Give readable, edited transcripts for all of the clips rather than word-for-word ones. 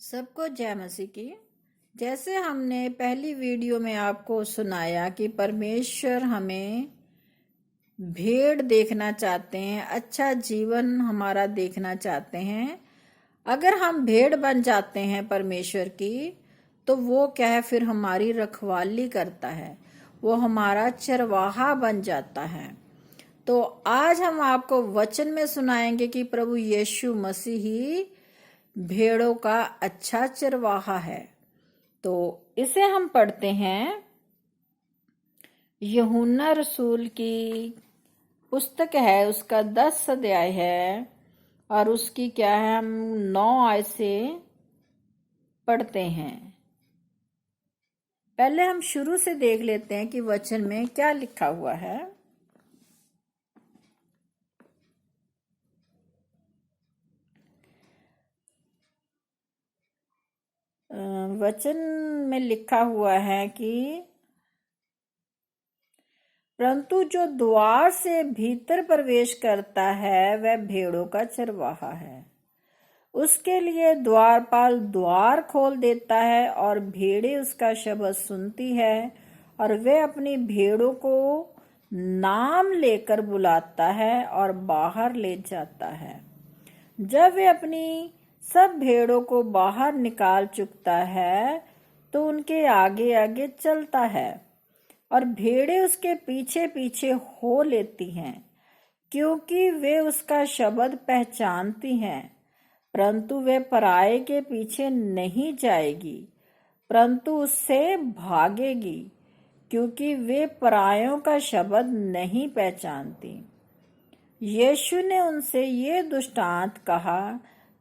सबको जय मसीह की। जैसे हमने पहली वीडियो में आपको सुनाया कि परमेश्वर हमें भेड़ देखना चाहते हैं, अच्छा जीवन हमारा देखना चाहते हैं। अगर हम भेड़ बन जाते हैं परमेश्वर की, तो वो क्या है, फिर हमारी रखवाली करता है, वो हमारा चरवाहा बन जाता है। तो आज हम आपको वचन में सुनाएंगे कि प्रभु यीशु मसीह ही भेड़ों का अच्छा चरवाहा है। तो इसे हम पढ़ते हैं, यूहन्ना रसूल की पुस्तक है, उसका 10 अध्याय है और उसकी क्या है, हम 9 आयत से पढ़ते हैं। पहले हम शुरू से देख लेते हैं कि वचन में क्या लिखा हुआ है। वचन में लिखा हुआ है कि परंतु जो द्वार से भीतर प्रवेश करता है वह भेड़ों का चरवाहा है। उसके लिए द्वारपाल द्वार खोल देता है और भेड़ें उसका शब्द सुनती है और वे अपनी भेड़ों को नाम लेकर बुलाता है और बाहर ले जाता है। जब वे अपनी सब भेड़ों को बाहर निकाल चुकता है तो उनके आगे आगे चलता है और भेड़ें उसके पीछे पीछे हो लेती हैं, क्योंकि वे उसका शब्द पहचानती हैं। परंतु वे पराये के पीछे नहीं जाएगी, परंतु उससे भागेगी, क्योंकि वे परायों का शब्द नहीं पहचानती। यीशु ने उनसे ये दृष्टांत कहा,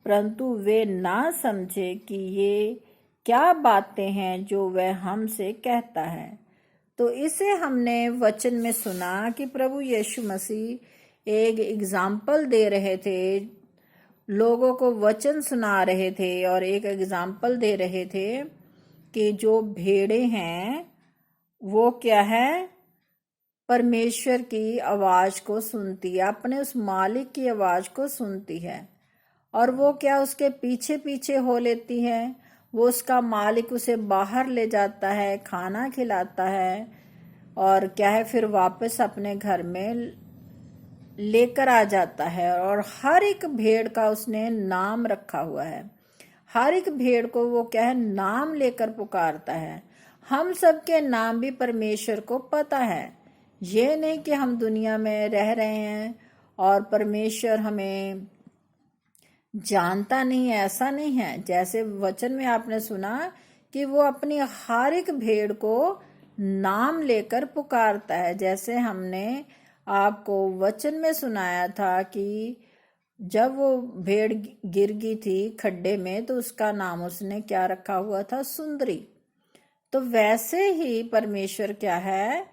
परंतु वे ना समझे कि ये क्या बातें हैं जो वह हमसे कहता है। तो इसे हमने वचन में सुना कि प्रभु यीशु मसीह एक एग्जाम्पल दे रहे थे, लोगों को वचन सुना रहे थे और एक एग्जाम्पल दे रहे थे कि जो भेड़ें हैं वो क्या है, परमेश्वर की आवाज को सुनती है, अपने उस मालिक की आवाज को सुनती है और वो क्या उसके पीछे पीछे हो लेती है। वो उसका मालिक उसे बाहर ले जाता है, खाना खिलाता है और क्या है, फिर वापस अपने घर में लेकर आ जाता है। और हर एक भेड़ का उसने नाम रखा हुआ है, हर एक भेड़ को वो क्या है, नाम लेकर पुकारता है। हम सबके नाम भी परमेश्वर को पता है। ये नहीं कि हम दुनिया में रह रहे हैं और परमेश्वर हमें जानता नहीं है, ऐसा नहीं है। जैसे वचन में आपने सुना कि वो अपनी हर एक भेड़ को नाम लेकर पुकारता है। जैसे हमने आपको वचन में सुनाया था कि जब वो भेड़ गिर गई थी खड्डे में तो उसका नाम उसने क्या रखा हुआ था, सुंदरी। तो वैसे ही परमेश्वर क्या है,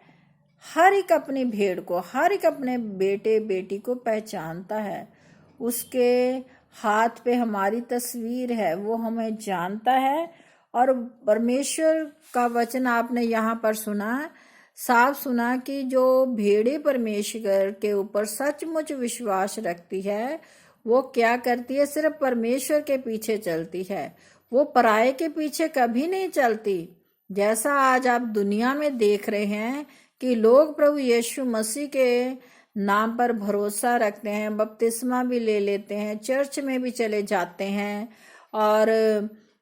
हर एक अपनी भेड़ को, हर एक अपने बेटे बेटी को पहचानता है। उसके हाथ पे हमारी तस्वीर है, वो हमें जानता है। और परमेश्वर का वचन आपने यहाँ पर सुना, साफ सुना कि जो भेड़े परमेश्वर के ऊपर सचमुच विश्वास रखती है वो क्या करती है, सिर्फ परमेश्वर के पीछे चलती है, वो पराये के पीछे कभी नहीं चलती। जैसा आज आप दुनिया में देख रहे हैं कि लोग प्रभु यीशु मसीह के नाम पर भरोसा रखते हैं, बपतिस्मा भी ले लेते हैं, चर्च में भी चले जाते हैं और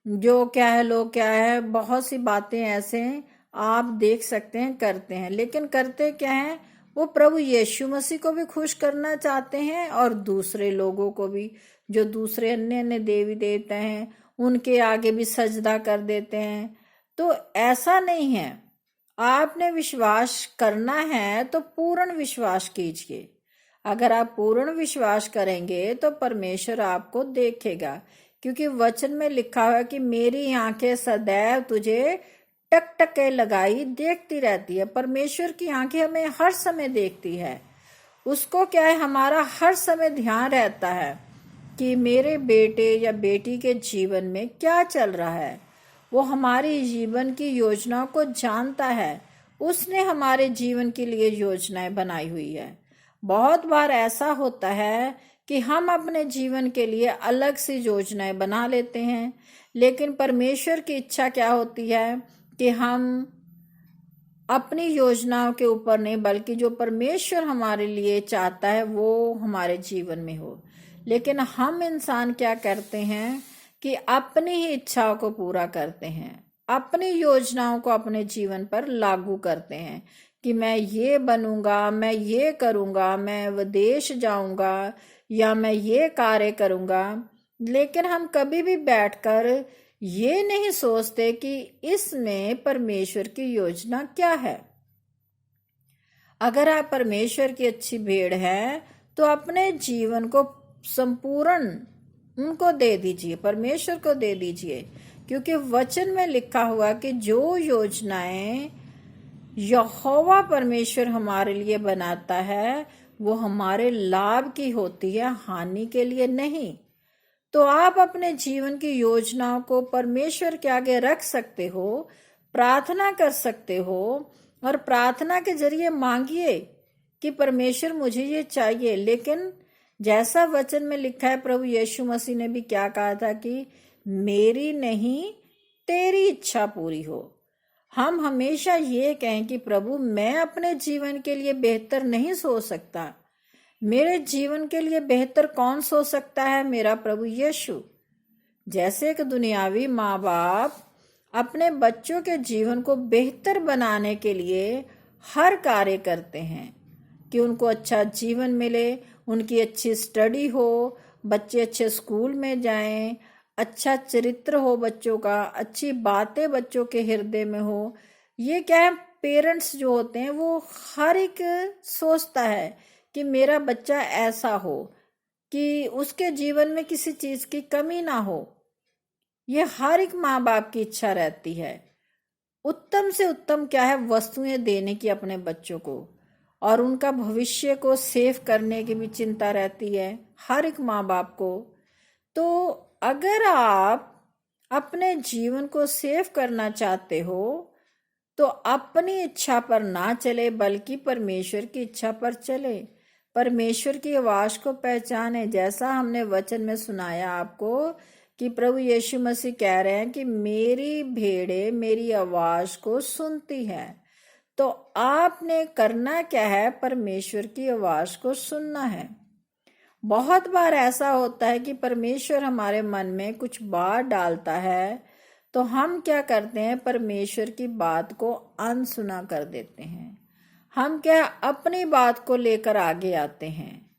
जो क्या है, लोग क्या है, बहुत सी बातें ऐसे आप देख सकते हैं करते हैं। लेकिन करते क्या है, वो प्रभु यीशु मसीह को भी खुश करना चाहते हैं और दूसरे लोगों को भी, जो दूसरे अन्य अन्य देवी देवता हैं उनके आगे भी सजदा कर देते हैं। तो ऐसा नहीं है, आपने विश्वास करना है तो पूर्ण विश्वास कीजिए। अगर आप पूर्ण विश्वास करेंगे तो परमेश्वर आपको देखेगा, क्योंकि वचन में लिखा हुआ है कि मेरी आंखें सदैव तुझे टकटके लगाई देखती रहती है। परमेश्वर की आंखें हमें हर समय देखती है, उसको क्या है, हमारा हर समय ध्यान रहता है कि मेरे बेटे या बेटी के जीवन में क्या चल रहा है। वो हमारी जीवन की योजनाओं को जानता है, उसने हमारे जीवन के लिए योजनाएं बनाई हुई है। बहुत बार ऐसा होता है कि हम अपने जीवन के लिए अलग सी योजनाएं बना लेते हैं, लेकिन परमेश्वर की इच्छा क्या होती है कि हम अपनी योजनाओं के ऊपर नहीं, बल्कि जो परमेश्वर हमारे लिए चाहता है वो हमारे जीवन में हो। लेकिन हम इंसान क्या करते हैं कि अपनी ही इच्छाओं को पूरा करते हैं, अपनी योजनाओं को अपने जीवन पर लागू करते हैं कि मैं ये बनूंगा, मैं ये करूंगा, मैं विदेश जाऊंगा या मैं ये कार्य करूंगा। लेकिन हम कभी भी बैठकर ये नहीं सोचते कि इसमें परमेश्वर की योजना क्या है। अगर आप परमेश्वर की अच्छी भेड़ हैं तो अपने जीवन को संपूर्ण उनको दे दीजिए, परमेश्वर को दे दीजिए, क्योंकि वचन में लिखा हुआ कि जो योजनाएं यहोवा परमेश्वर हमारे लिए बनाता है वो हमारे लाभ की होती है, हानि के लिए नहीं। तो आप अपने जीवन की योजनाओं को परमेश्वर के आगे रख सकते हो, प्रार्थना कर सकते हो और प्रार्थना के जरिए मांगिए कि परमेश्वर मुझे ये चाहिए। लेकिन जैसा वचन में लिखा है, प्रभु यीशु मसीह ने भी क्या कहा था कि मेरी नहीं तेरी इच्छा पूरी हो। हम हमेशा ये कहें कि प्रभु मैं अपने जीवन के लिए बेहतर नहीं सोच सकता, मेरे जीवन के लिए बेहतर कौन सोच सकता है? मेरा प्रभु यीशु। जैसे एक दुनियावी माँ बाप अपने बच्चों के जीवन को बेहतर बनाने के लिए हर कार्य करते हैं कि उनको अच्छा जीवन मिले, उनकी अच्छी स्टडी हो, बच्चे अच्छे स्कूल में जाएं, अच्छा चरित्र हो बच्चों का, अच्छी बातें बच्चों के हृदय में हो। ये क्या है, पेरेंट्स जो होते हैं वो हर एक सोचता है कि मेरा बच्चा ऐसा हो कि उसके जीवन में किसी चीज की कमी ना हो। ये हर एक माँ बाप की इच्छा रहती है। उत्तम से उत्तम क्या है, वस्तुएं देने की अपने बच्चों को, और उनका भविष्य को सेव करने की भी चिंता रहती है हर एक माँ बाप को। तो अगर आप अपने जीवन को सेव करना चाहते हो तो अपनी इच्छा पर ना चले, बल्कि परमेश्वर की इच्छा पर चले, परमेश्वर की आवाज को पहचाने। जैसा हमने वचन में सुनाया आपको कि प्रभु यीशु मसीह कह रहे हैं कि मेरी भेड़ें मेरी आवाज को सुनती है। तो आपने करना क्या है, परमेश्वर की आवाज को सुनना है। बहुत बार ऐसा होता है कि परमेश्वर हमारे मन में कुछ बात डालता है तो हम क्या करते हैं, परमेश्वर की बात को अनसुना कर देते हैं। हम क्या अपनी बात को लेकर आगे आते हैं,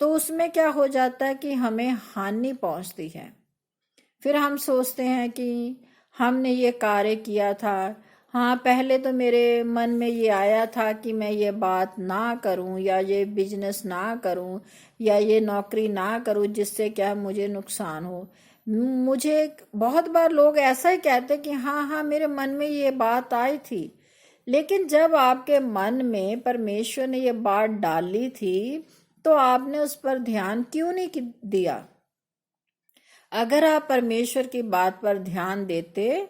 तो उसमें क्या हो जाता है कि हमें हानि पहुंचती है। फिर हम सोचते हैं कि हमने ये कार्य किया था, हाँ पहले तो मेरे मन में ये आया था कि मैं ये बात ना करूं या ये बिजनेस ना करूं या ये नौकरी ना करूं जिससे क्या मुझे नुकसान हो। मुझे बहुत बार लोग ऐसा ही कहते कि हाँ हाँ मेरे मन में ये बात आई थी। लेकिन जब आपके मन में परमेश्वर ने ये बात डाली थी तो आपने उस पर ध्यान क्यों नहीं दिया? अगर आप परमेश्वर की बात पर ध्यान देते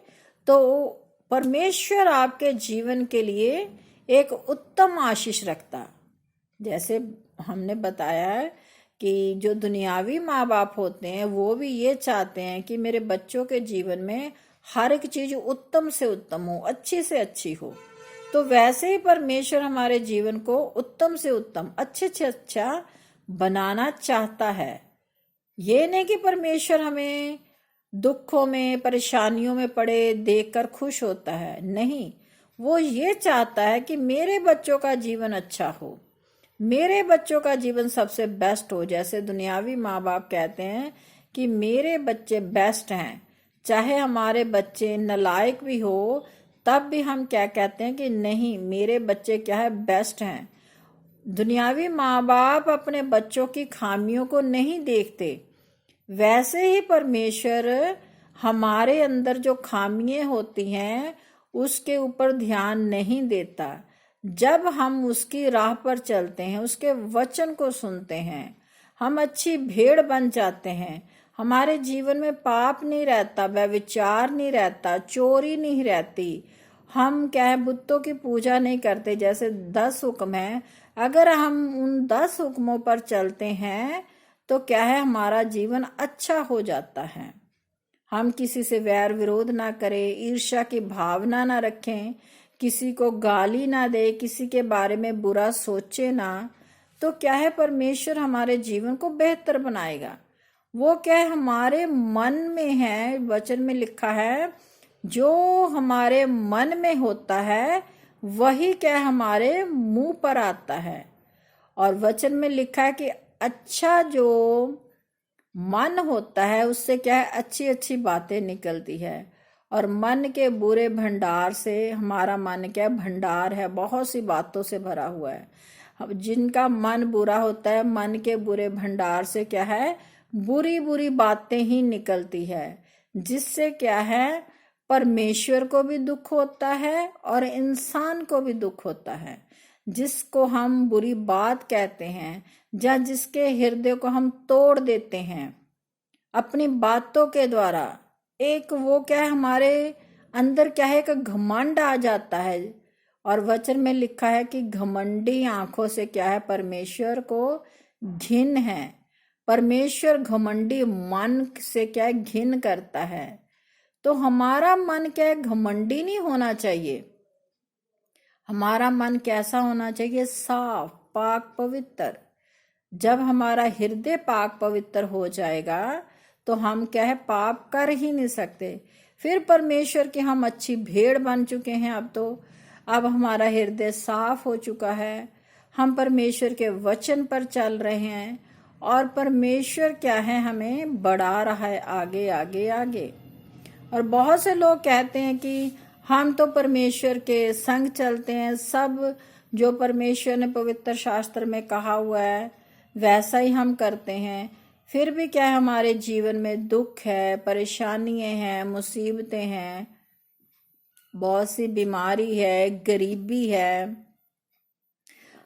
तो परमेश्वर आपके जीवन के लिए एक उत्तम आशीष रखता। जैसे हमने बताया है कि जो दुनियावी माँ बाप होते हैं वो भी ये चाहते हैं कि मेरे बच्चों के जीवन में हर एक चीज उत्तम से उत्तम हो, अच्छी से अच्छी हो। तो वैसे ही परमेश्वर हमारे जीवन को उत्तम से उत्तम, अच्छे से अच्छा बनाना चाहता है। ये नहीं कि परमेश्वर हमें दुखों में, परेशानियों में पड़े देखकर खुश होता है, नहीं। वो ये चाहता है कि मेरे बच्चों का जीवन अच्छा हो, मेरे बच्चों का जीवन सबसे बेस्ट हो। जैसे दुनियावी माँ बाप कहते हैं कि मेरे बच्चे बेस्ट हैं, चाहे हमारे बच्चे नालायक भी हो तब भी हम क्या कहते हैं कि नहीं, मेरे बच्चे क्या है, बेस्ट हैं। दुनियावी माँ बाप अपने बच्चों की खामियों को नहीं देखते, वैसे ही परमेश्वर हमारे अंदर जो खामियां होती हैं उसके ऊपर ध्यान नहीं देता। जब हम उसकी राह पर चलते हैं, उसके वचन को सुनते हैं, हम अच्छी भेड़ बन जाते हैं। हमारे जीवन में पाप नहीं रहता, व्यभिचार नहीं रहता, चोरी नहीं रहती। हम क्या है, बुतों की पूजा नहीं करते। जैसे 10 हुक्म है, अगर हम उन 10 हुक्मों पर चलते हैं तो क्या है, हमारा जीवन अच्छा हो जाता है। हम किसी से वैर विरोध ना करें, ईर्ष्या की भावना ना रखें, किसी को गाली ना दे, किसी के बारे में बुरा सोचे ना, तो क्या है, परमेश्वर हमारे जीवन को बेहतर बनाएगा। वो क्या है, हमारे मन में है। वचन में लिखा है जो हमारे मन में होता है वही क्या है, हमारे मुंह पर आता है। और वचन में लिखा है कि अच्छा जो मन होता है उससे क्या है, अच्छी अच्छी बातें निकलती है। और मन के बुरे भंडार से, हमारा मन क्या भंडार है, बहुत सी बातों से भरा हुआ है। जिनका मन बुरा होता है, मन के बुरे भंडार से क्या है, बुरी बुरी बातें ही निकलती है, जिससे क्या है, परमेश्वर को भी दुख होता है और इंसान को भी दुख होता है। जिसको हम बुरी बात कहते हैं या जिसके हृदय को हम तोड़ देते हैं अपनी बातों के द्वारा, एक वो क्या है, हमारे अंदर क्या है, एक घमंड आ जाता है। और वचन में लिखा है कि घमंडी आंखों से क्या है, परमेश्वर को घिन है। परमेश्वर घमंडी मन से क्या है, घिन करता है। तो हमारा मन क्या है, घमंडी नहीं होना चाहिए। हमारा मन कैसा होना चाहिए, साफ, पाक, पवित्र। जब हमारा हृदय पाक पवित्र हो जाएगा तो हम क्या है, पाप कर ही नहीं सकते। फिर परमेश्वर की हम अच्छी भेड़ बन चुके हैं। अब हमारा हृदय साफ हो चुका है, हम परमेश्वर के वचन पर चल रहे हैं और परमेश्वर क्या है, हमें बढ़ा रहा है आगे आगे आगे। और बहुत से लोग कहते हैं कि हम तो परमेश्वर के संग चलते हैं, सब जो परमेश्वर ने पवित्र शास्त्र में कहा हुआ है वैसा ही हम करते हैं। फिर भी क्या है, हमारे जीवन में दुख है, परेशानियां हैं, मुसीबतें हैं, बहुत सी बीमारी है, गरीबी है।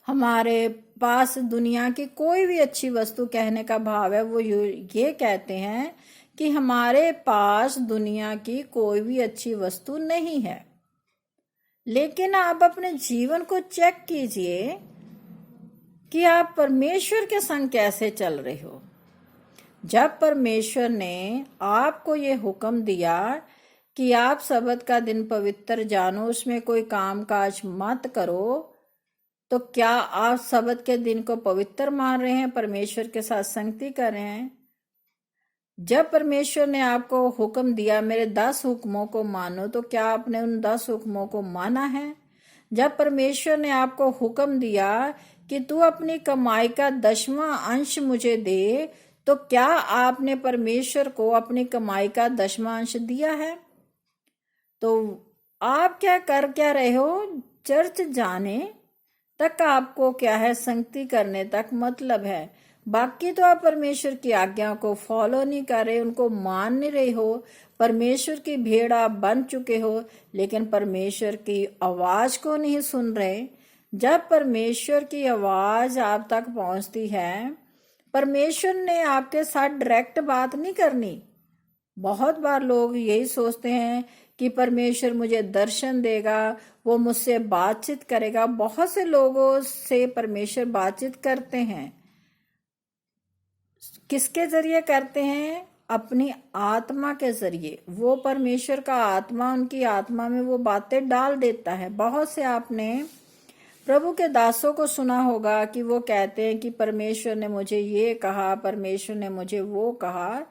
हमारे पास दुनिया की कोई भी अच्छी वस्तु, कहने का भाव है वो ये कहते हैं कि हमारे पास दुनिया की कोई भी अच्छी वस्तु नहीं है। लेकिन आप अपने जीवन को चेक कीजिए कि आप परमेश्वर के संग कैसे चल रहे हो। जब परमेश्वर ने आपको ये हुक्म दिया कि आप सबत का दिन पवित्र जानो, उसमें कोई काम काज मत करो, तो क्या आप सबत के दिन को पवित्र मान रहे हैं, परमेश्वर के साथ संगति कर रहे हैं? जब परमेश्वर ने आपको हुक्म दिया मेरे 10 हुक्मों को मानो, तो क्या आपने उन 10 हुक्मों को माना है? जब परमेश्वर ने आपको हुक्म दिया कि तू अपनी कमाई का 10वां अंश मुझे दे, तो क्या आपने परमेश्वर को अपनी कमाई का 10वां अंश दिया है? तो आप क्या रहे हो, चर्च जाने तक आपको क्या है, संगति करने तक मतलब है। बाकी तो आप परमेश्वर की आज्ञा को फॉलो नहीं कर रहे, उनको मान नहीं रहे हो। परमेश्वर की भेड़ आप बन चुके हो, लेकिन परमेश्वर की आवाज को नहीं सुन रहे। जब परमेश्वर की आवाज आप तक पहुंचती है, परमेश्वर ने आपके साथ डायरेक्ट बात नहीं करनी। बहुत बार लोग यही सोचते हैं कि परमेश्वर मुझे दर्शन देगा, वो मुझसे बातचीत करेगा। बहुत से लोगों से परमेश्वर बातचीत करते हैं। किसके जरिए करते हैं? अपनी आत्मा के जरिए। वो परमेश्वर का आत्मा उनकी आत्मा में वो बातें डाल देता है। बहुत से आपने प्रभु के दासों को सुना होगा कि वो कहते हैं कि परमेश्वर ने मुझे ये कहा, परमेश्वर ने मुझे वो कहा।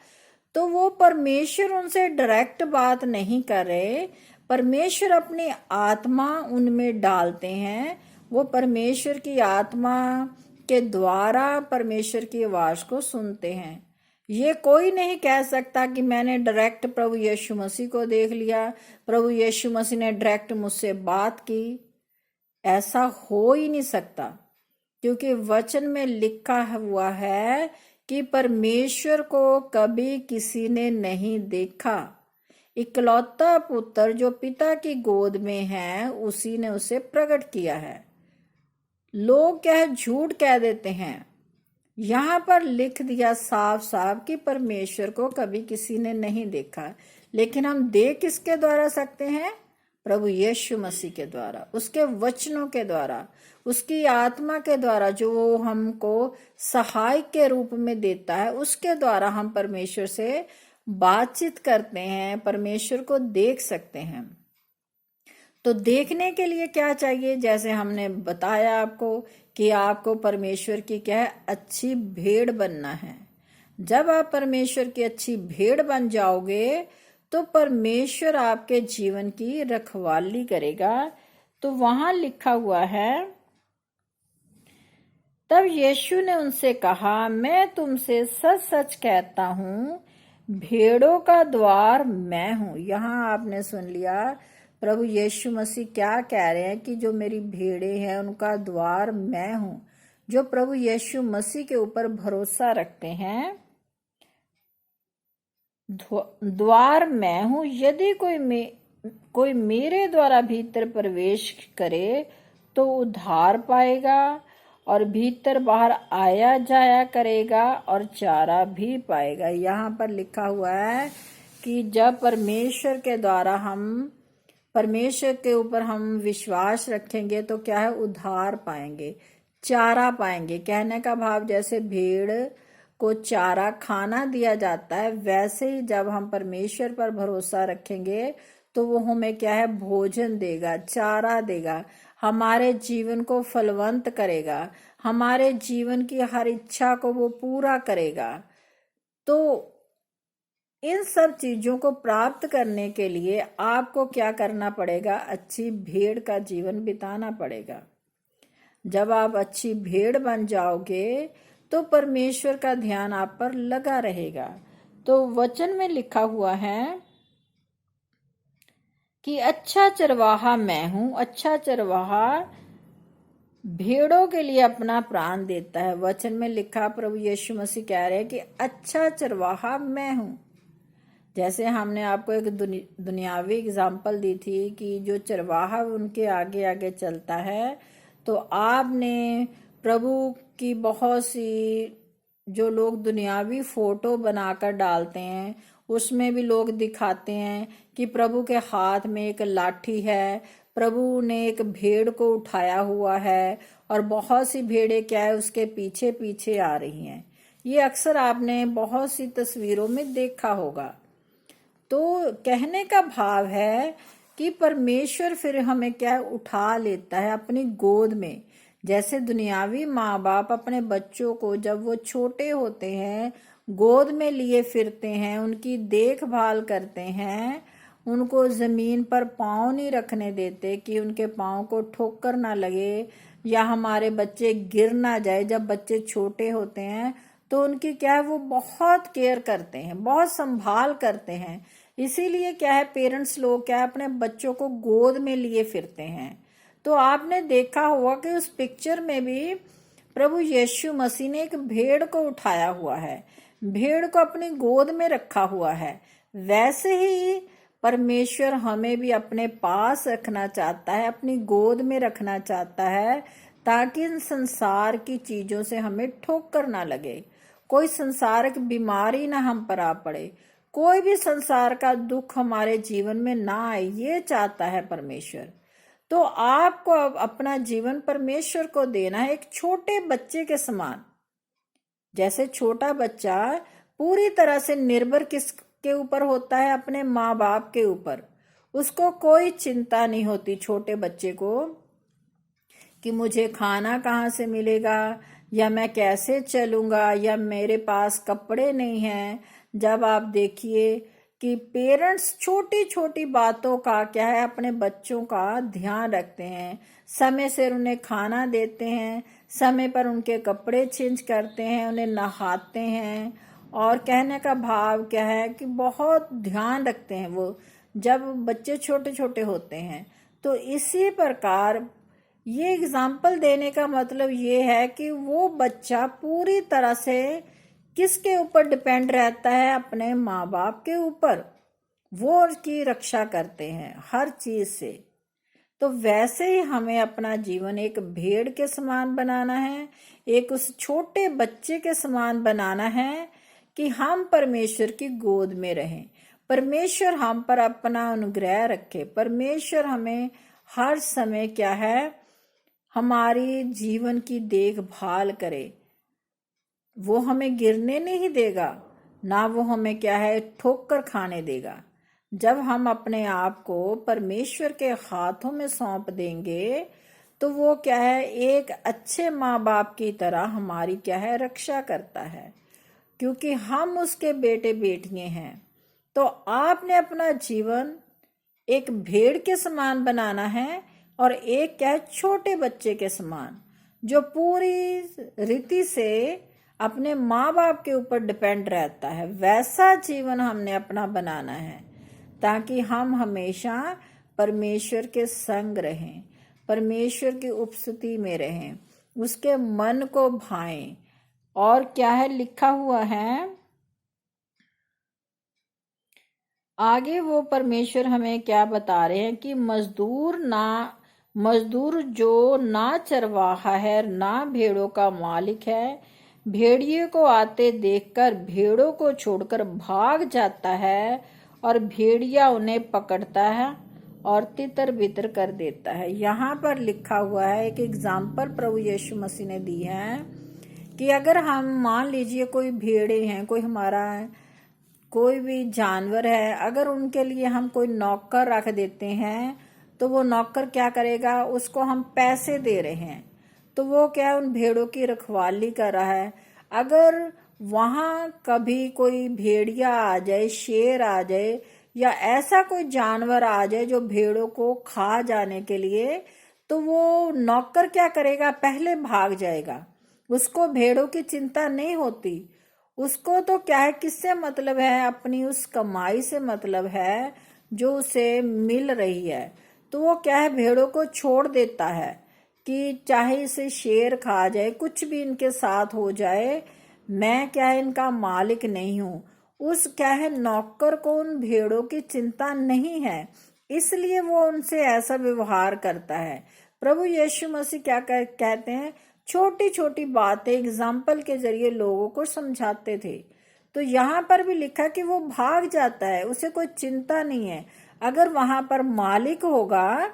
तो वो परमेश्वर उनसे डायरेक्ट बात नहीं कर रहे, परमेश्वर अपनी आत्मा उनमें डालते हैं। वो परमेश्वर की आत्मा के द्वारा परमेश्वर की आवाज को सुनते हैं। ये कोई नहीं कह सकता कि मैंने डायरेक्ट प्रभु यीशु मसीह को देख लिया, प्रभु यीशु मसीह ने डायरेक्ट मुझसे बात की। ऐसा हो ही नहीं सकता, क्योंकि वचन में लिखा हुआ है कि परमेश्वर को कभी किसी ने नहीं देखा। इकलौता पुत्र जो पिता की गोद में है, उसी ने उसे प्रकट किया है। लोग क्या है, झूठ कह देते हैं। यहाँ पर लिख दिया साफ साफ कि परमेश्वर को कभी किसी ने नहीं देखा। लेकिन हम देख किसके द्वारा सकते हैं? प्रभु यीशु मसीह के द्वारा, उसके वचनों के द्वारा, उसकी आत्मा के द्वारा जो वो हमको सहायक के रूप में देता है, उसके द्वारा हम परमेश्वर से बातचीत करते हैं, परमेश्वर को देख सकते हैं। तो देखने के लिए क्या चाहिए? जैसे हमने बताया आपको कि आपको परमेश्वर की क्या है, अच्छी भेड़ बनना है। जब आप परमेश्वर की अच्छी भेड़ बन जाओगे तो परमेश्वर आपके जीवन की रखवाली करेगा। तो वहां लिखा हुआ है, तब यीशु ने उनसे कहा, मैं तुमसे सच सच कहता हूं, भेड़ों का द्वार मैं हूं। यहां आपने सुन लिया प्रभु यीशु मसीह क्या कह रहे हैं कि जो मेरी भेड़ें हैं उनका द्वार मैं हूं। जो प्रभु यीशु मसीह के ऊपर भरोसा रखते हैं, द्वार मैं हूं। यदि कोई मेरे द्वारा भीतर प्रवेश करे तो उद्धार पाएगा और भीतर बाहर आया जाया करेगा और चारा भी पाएगा। यहाँ पर लिखा हुआ है कि जब परमेश्वर के ऊपर हम विश्वास रखेंगे तो क्या है, उद्धार पाएंगे, चारा पाएंगे। कहने का भाव जैसे भेड़ को चारा खाना दिया जाता है, वैसे ही जब हम परमेश्वर पर भरोसा रखेंगे तो वो हमें क्या है, भोजन देगा, चारा देगा, हमारे जीवन को फलवंत करेगा, हमारे जीवन की हर इच्छा को वो पूरा करेगा। तो इन सब चीजों को प्राप्त करने के लिए आपको क्या करना पड़ेगा? अच्छी भेड़ का जीवन बिताना पड़ेगा। जब आप अच्छी भेड़ बन जाओगे तो परमेश्वर का ध्यान आप पर लगा रहेगा। तो वचन में लिखा हुआ है कि अच्छा चरवाहा मैं हूं। अच्छा चरवाहा भेड़ों के लिए अपना प्राण देता है। वचन में लिखा प्रभु यीशु मसीह कह रहे हैं कि अच्छा चरवाहा मैं हूं। जैसे हमने आपको एक दुनियावी एग्जाम्पल दी थी कि जो चरवाहा उनके आगे आगे चलता है, तो आपने प्रभु की बहुत सी जो लोग दुनियावी फोटो बनाकर डालते हैं, उसमें भी लोग दिखाते हैं कि प्रभु के हाथ में एक लाठी है, प्रभु ने एक भेड़ को उठाया हुआ है और बहुत सी भेड़ें क्या है, उसके पीछे पीछे आ रही हैं। ये अक्सर आपने बहुत सी तस्वीरों में देखा होगा। तो कहने का भाव है कि परमेश्वर फिर हमें क्या उठा लेता है अपनी गोद में। जैसे दुनियावी माँ बाप अपने बच्चों को जब वो छोटे होते हैं गोद में लिए फिरते हैं, उनकी देखभाल करते हैं, उनको जमीन पर पाँव नहीं रखने देते कि उनके पाँव को ठोकर ना लगे या हमारे बच्चे गिर ना जाए। जब बच्चे छोटे होते हैं तो उनकी क्या है, वो बहुत केयर करते हैं, बहुत संभाल करते हैं। इसीलिए क्या है, पेरेंट्स लोग क्या है, अपने बच्चों को गोद में लिए फिरते हैं। तो आपने देखा होगा कि उस पिक्चर में भी प्रभु यीशु मसीह ने एक भेड़ को उठाया हुआ है, भेड़ को अपनी गोद में रखा हुआ है। वैसे ही परमेश्वर हमें भी अपने पास रखना चाहता है, अपनी गोद में रखना चाहता है, ताकि इन संसार की चीजों से हमें ठोकर ना लगे, कोई संसारिक बीमारी ना हम पर आ पड़े, कोई भी संसार का दुख हमारे जीवन में ना आए। ये चाहता है परमेश्वर। तो आपको अब अपना जीवन परमेश्वर को देना है, एक छोटे बच्चे के समान। जैसे छोटा बच्चा पूरी तरह से निर्भर किसके ऊपर होता है? अपने माँ बाप के ऊपर। उसको कोई चिंता नहीं होती छोटे बच्चे को कि मुझे खाना कहाँ से मिलेगा, या मैं कैसे चलूंगा, या मेरे पास कपड़े नहीं हैं। जब आप देखिए कि पेरेंट्स छोटी छोटी बातों का क्या है, अपने बच्चों का ध्यान रखते हैं, समय से उन्हें खाना देते हैं, समय पर उनके कपड़े चेंज करते हैं, उन्हें नहाते हैं, और कहने का भाव क्या है कि बहुत ध्यान रखते हैं वो जब बच्चे छोटे छोटे होते हैं। तो इसी प्रकार ये एग्जाम्पल देने का मतलब ये है कि वो बच्चा पूरी तरह से किसके ऊपर डिपेंड रहता है? अपने माँ बाप के ऊपर। वो उसकी रक्षा करते हैं हर चीज से। तो वैसे ही हमें अपना जीवन एक भेड़ के समान बनाना है, एक उस छोटे बच्चे के समान बनाना है कि हम परमेश्वर की गोद में रहें। परमेश्वर हम पर अपना अनुग्रह रखे। परमेश्वर हमें हर समय क्या है, हमारी जीवन की देखभाल करे। वो हमें गिरने नहीं देगा, ना वो हमें क्या है ठोकर खाने देगा। जब हम अपने आप को परमेश्वर के हाथों में सौंप देंगे तो वो क्या है, एक अच्छे माँ बाप की तरह हमारी क्या है रक्षा करता है, क्योंकि हम उसके बेटे बेटियां हैं। तो आपने अपना जीवन एक भेड़ के समान बनाना है और एक क्या है छोटे बच्चे के समान, जो पूरी रीति से अपने माँ बाप के ऊपर डिपेंड रहता है। वैसा जीवन हमने अपना बनाना है, ताकि हम हमेशा परमेश्वर के संग रहें, परमेश्वर की उपस्थिति में रहें, उसके मन को भाएं। और क्या है लिखा हुआ है आगे, वो परमेश्वर हमें क्या बता रहे हैं कि मजदूर जो ना चरवाहा है ना भेड़ों का मालिक है, भेड़िए को आते देखकर भेड़ों को छोड़कर भाग जाता है और भेड़िया उन्हें पकड़ता है और तितर बितर कर देता है। यहाँ पर लिखा हुआ है, एक एग्जाम्पल प्रभु यीशु मसीह ने दी है कि अगर हम मान लीजिए कोई भेड़े हैं, कोई हमारा कोई भी जानवर है, अगर उनके लिए हम कोई नौकर रख देते हैं तो वो नौकर क्या करेगा, उसको हम पैसे दे रहे हैं तो वो क्या है उन भेड़ों की रखवाली कर रहा है। अगर वहां कभी कोई भेड़िया आ जाए, शेर आ जाए या ऐसा कोई जानवर आ जाए जो भेड़ों को खा जाने के लिए, तो वो नौकर क्या करेगा, पहले भाग जाएगा। उसको भेड़ों की चिंता नहीं होती, उसको तो क्या है किससे मतलब है, अपनी उस कमाई से मतलब है जो उसे मिल रही है। तो वो क्या है भेड़ों को छोड़ देता है कि चाहे इसे शेर खा जाए, कुछ भी इनके साथ हो जाए, मैं क्या है इनका मालिक नहीं हूं। उस क्या है नौकर को उन भेड़ों की चिंता नहीं है, इसलिए वो उनसे ऐसा व्यवहार करता है। प्रभु यीशु मसीह क्या कहते हैं, छोटी छोटी बातें एग्जाम्पल के जरिए लोगों को समझाते थे। तो यहाँ पर भी लिखा कि वो भाग जाता है, उसे कोई चिंता नहीं है। अगर वहां पर मालिक होगा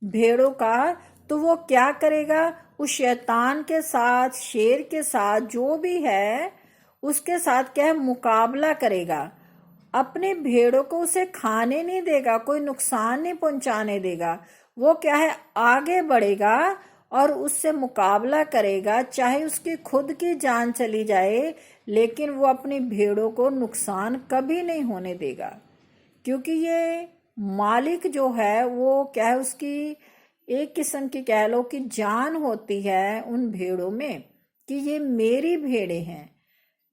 भेड़ों का तो वो क्या करेगा, उस शैतान के साथ, शेर के साथ, जो भी है उसके साथ क्या है मुकाबला करेगा। अपने भेड़ों को उसे खाने नहीं देगा, कोई नुकसान नहीं पहुंचाने देगा। वो क्या है आगे बढ़ेगा और उससे मुकाबला करेगा, चाहे उसकी खुद की जान चली जाए, लेकिन वो अपनी भेड़ों को नुकसान कभी नहीं होने देगा। क्योंकि ये मालिक जो है वो क्या है, उसकी एक किस्म की कह लो कि जान होती है उन भेड़ों में कि ये मेरी भेड़े हैं।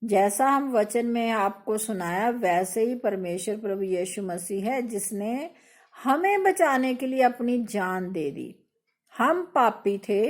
जैसा हम वचन में आपको सुनाया, वैसे ही परमेश्वर प्रभु यीशु मसीह है जिसने हमें बचाने के लिए अपनी जान दे दी। हम पापी थे,